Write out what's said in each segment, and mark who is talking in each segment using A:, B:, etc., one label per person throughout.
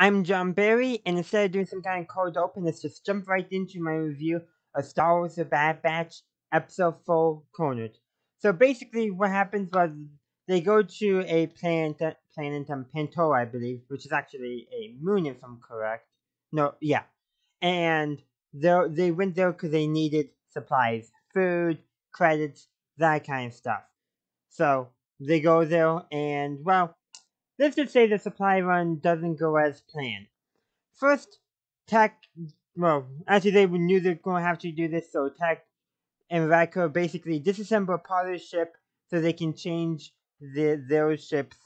A: I'm John Barry, and instead of doing some kind of cold open, let's just jump right into my review of Star Wars The Bad Batch, Episode 4, Cornered. So basically, what happens was they go to a planet Pantora, I believe, which is actually a moon, if I'm correct. No, yeah. And they went there because they needed supplies, food, credits, that kind of stuff. So they go there, and well, let's just say the supply run doesn't go as planned. First, Tech, well, actually they knew they were going to have to do this, so Tech and Radko basically disassemble a part of the ship so they can change their ship's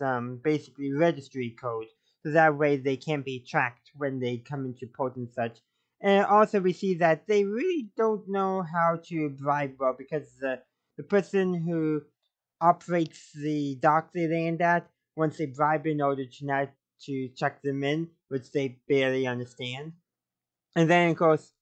A: basically registry code, so that way they can't be tracked when they come into port and such. And also we see that they really don't know how to bribe well because the person who operates the dock they land at once they bribe in order to not to check them in, which they barely understand. And then, of course,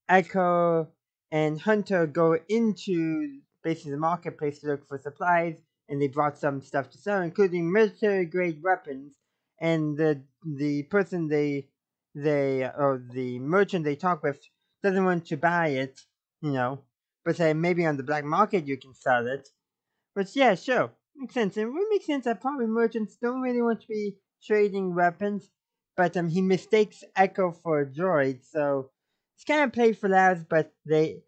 A: Echo and Hunter go into basically the marketplace to look for supplies, and they brought some stuff to sell, including military grade weapons. And the person or the merchant they talk with doesn't want to buy it, but say maybe on the black market you can sell it. But yeah, sure. Makes sense. And it would make sense that probably merchants don't really want to be trading weapons. But he mistakes Echo for a droid, so it's kind of played for laughs, but they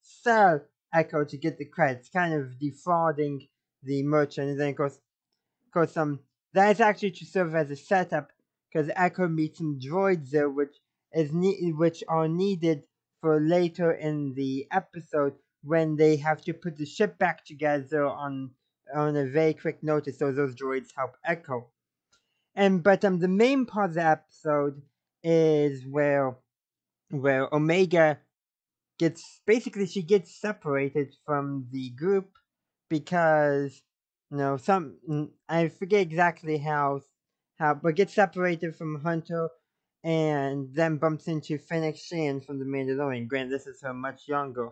A: sell Echo to get the credits, kind of defrauding the merchant. And then of course that is actually to serve as a setup because Echo meets some droids there which are needed for later in the episode when they have to put the ship back together on a very quick notice, so those droids help Echo. But the main part of the episode is where Omega she gets separated from the group because I forget exactly how but gets separated from Hunter and then bumps into Fennec Shan from the Mandalorian. Granted, this is her much younger,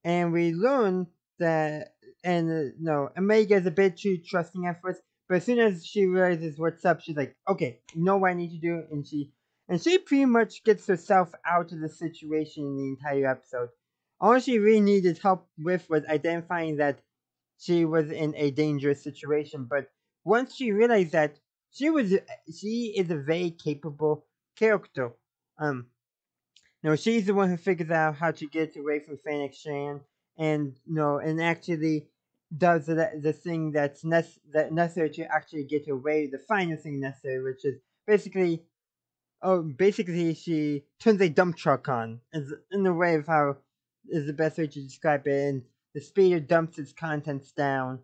A: and we learn that and no Omega is a bit too trusting at first, but as soon as she realizes what's up, she's like, okay, you know what I need to do, and she pretty much gets herself out of the situation in the entire episode. All she really needed help with was identifying that she was in a dangerous situation, but once she realized that she is a very capable character. Um, no, she's the one who figures out how to get away from Fennec Shan, and and actually does the thing that necessary to actually get away. The final thing necessary, which is basically she turns a dump truck on, is in a way of how is the best way to describe it. And the speeder dumps its contents down,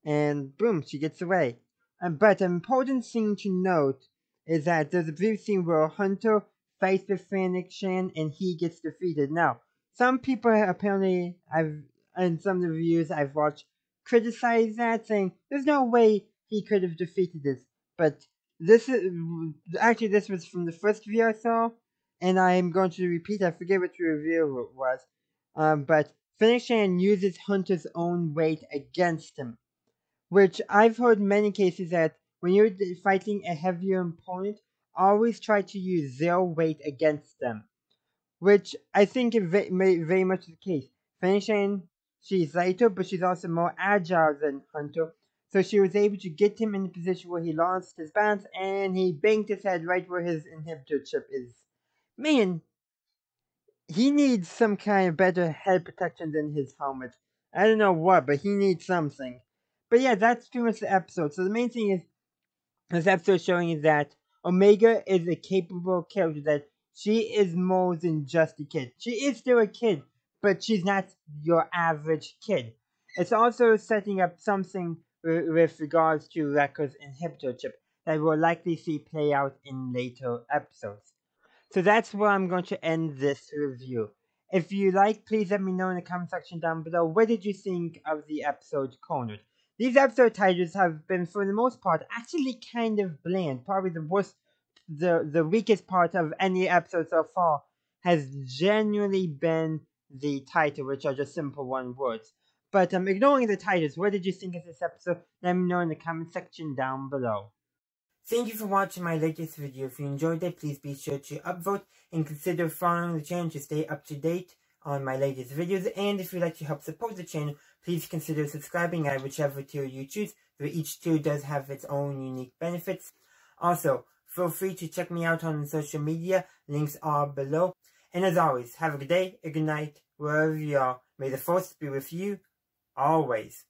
A: and boom, she gets away. But an important thing to note is that there's a brief scene where Hunter fights with Fennec Shan and he gets defeated. Now, some people apparently in some of the reviews I've watched criticize that, saying there's no way he could have defeated this. But this was from the first review I saw, and I'm going to repeat. I forget which review it was, but Fennec Shan uses Hunter's own weight against him, which I've heard many cases that when you're fighting a heavier opponent, always try to use their weight against them, which I think is very much the case. Feng Shan, she's lighter, but she's also more agile than Hunter, so she was able to get him in a position where he lost his balance and he banged his head right where his inhibitor chip is. Man, he needs some kind of better head protection than his helmet. I don't know what, but he needs something. But yeah, that's pretty much the episode. So the main thing is this episode showing is that Omega is a capable character, that she is more than just a kid. She is still a kid, but she's not your average kid. It's also setting up something with regards to Wrecker's inhibitor chip that we'll likely see play out in later episodes. So that's where I'm going to end this review. If you like, please let me know in the comment section down below. What did you think of the episode Cornered? These episode titles have been, for the most part, actually kind of bland. Probably the weakest part of any episode so far has genuinely been the title, which are just simple one words. But ignoring the titles, what did you think of this episode? Let me know in the comment section down below. Thank you for watching my latest video. If you enjoyed it, please be sure to upvote and consider following the channel to stay up to date on my latest videos. And if you'd like to help support the channel, please consider subscribing at whichever tier you choose, though each tier does have its own unique benefits. Also, feel free to check me out on social media. Links are below. And as always, have a good day, a good night, wherever you are. May the force be with you always.